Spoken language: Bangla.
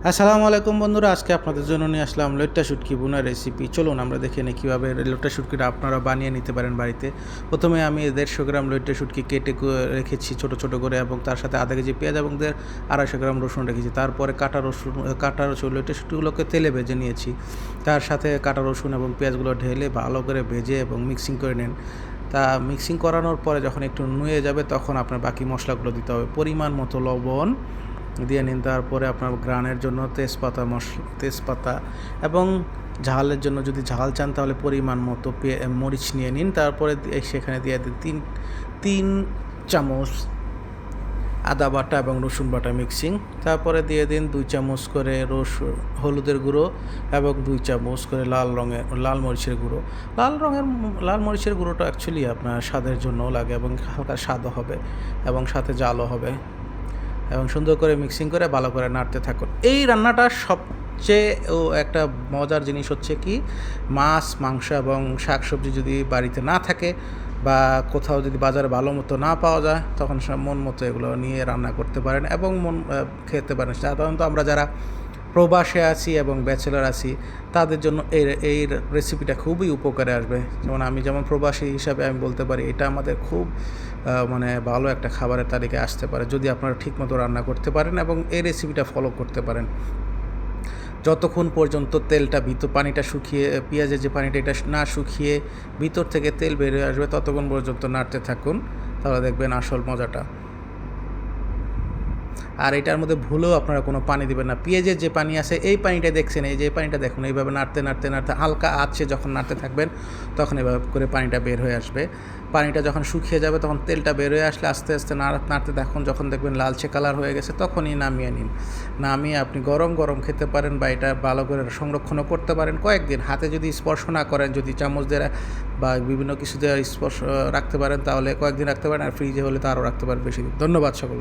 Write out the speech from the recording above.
আসসালামু আলাইকুম বন্ধুরা, আজকে আপনাদের জন্য নিয়ে আসলাম লইট্টা শুটকি বোনার রেসিপি। চলুন আমরা দেখে নিই কীভাবে লইট্টা শুটকিটা আপনারা বানিয়ে নিতে পারেন বাড়িতে। প্রথমে আমি 150 গ্রাম লইট্টা শুটকি কেটে রেখেছি ছোটো ছোটো করে, এবং তার সাথে আধা কেজি পেঁয়াজ এবং 250 গ্রাম রসুন রেখেছি। তারপরে কাটা রসুন লইট্টা শুটকিগুলোকে তেলে ভেজে নিয়েছি। তার সাথে কাটা রসুন এবং পেঁয়াজগুলো ঢেলে ভালো করে ভেজে এবং মিক্সিং করে নেন। তা মিক্সিং করানোর পরে যখন একটু নুয়ে যাবে তখন আপনার বাকি মশলাগুলো দিতে হবে। পরিমাণ মতো লবণ দিয়ে নিন। তারপরে আপনার ঘ্রাণের জন্য তেজপাতা এবং ঝালের জন্য যদি ঝাল চান তাহলে পরিমাণ মতো মরিচ নিয়ে নিন। তারপরে সেখানে দিয়ে দিন তিন চামচ আদা বাটা এবং রসুন বাটা মিক্সিং। তারপরে দিয়ে দিন 2 চামচ করে হলুদের গুঁড়ো এবং 2 চামচ করে লাল মরিচের গুঁড়ো। লাল মরিচের গুঁড়োটা অ্যাকচুয়ালি আপনার স্বাদের জন্যও লাগে এবং হালকা স্বাদও হবে এবং সাথে জালও হবে, এবং সুন্দর করে মিক্সিং করে ভালো করে নাড়তে থাকুন। এই রান্নাটার সবচেয়ে একটা মজার জিনিস হচ্ছে কি, মাছ মাংস এবং শাকসবজি যদি বাড়িতে না থাকে বা কোথাও যদি বাজারে ভালো মতো না পাওয়া যায়, তখন মন মতো এগুলো নিয়ে রান্না করতে পারেন এবং খেতে পারেন। সাধারণত আমরা যারা প্রবাসে আছি এবং ব্যাচেলার আছি তাদের জন্য এই রেসিপিটা খুবই উপকারে আসবে। যেমন প্রবাসী হিসাবে আমি বলতে পারি এটা আমাদের খুব ভালো একটা খাবারের তালিকায় আসতে পারে যদি আপনারা ঠিকমতো রান্না করতে পারেন এবং এই রেসিপিটা ফলো করতে পারেন। যতক্ষণ পর্যন্ত তেলটা পানিটা শুকিয়ে, পেঁয়াজের যে পানিটা এটা না শুকিয়ে ভিতর থেকে তেল বেরিয়ে আসবে ততক্ষণ পর্যন্ত নাড়তে থাকুন, তাহলে দেখবেন আসল মজাটা। আর এটার মধ্যে ভুলেও আপনারা কোনো পানি দেবেন না। পেঁয়াজের যে পানি আছে এই পানিটা দেখছেন, এই যে পানিটা দেখুন, এইভাবে নাড়তে হালকা আছে যখন নাড়তে থাকবেন তখন এভাবে করে পানিটা বের হয়ে আসবে। পানিটা যখন শুকিয়ে যাবে তখন তেলটা বের হয়ে আসলে আস্তে আস্তে নাড়তে থাকুন। যখন দেখবেন লালচে কালার হয়ে গেছে তখনই নামিয়ে নিন। নামিয়ে আপনি গরম গরম খেতে পারেন বা এটা ভালো করে সংরক্ষণও করতে পারেন কয়েকদিন। হাতে যদি স্পর্শ না করেন, যদি চামচ দিয়ে বা বিভিন্ন কিছু দিয়ে স্পর্শ রাখতে পারেন তাহলে কয়েকদিন রাখতে পারেন, আর ফ্রিজে হলে তো আরও রাখতে পারেন বেশি দিন। ধন্যবাদ সকল।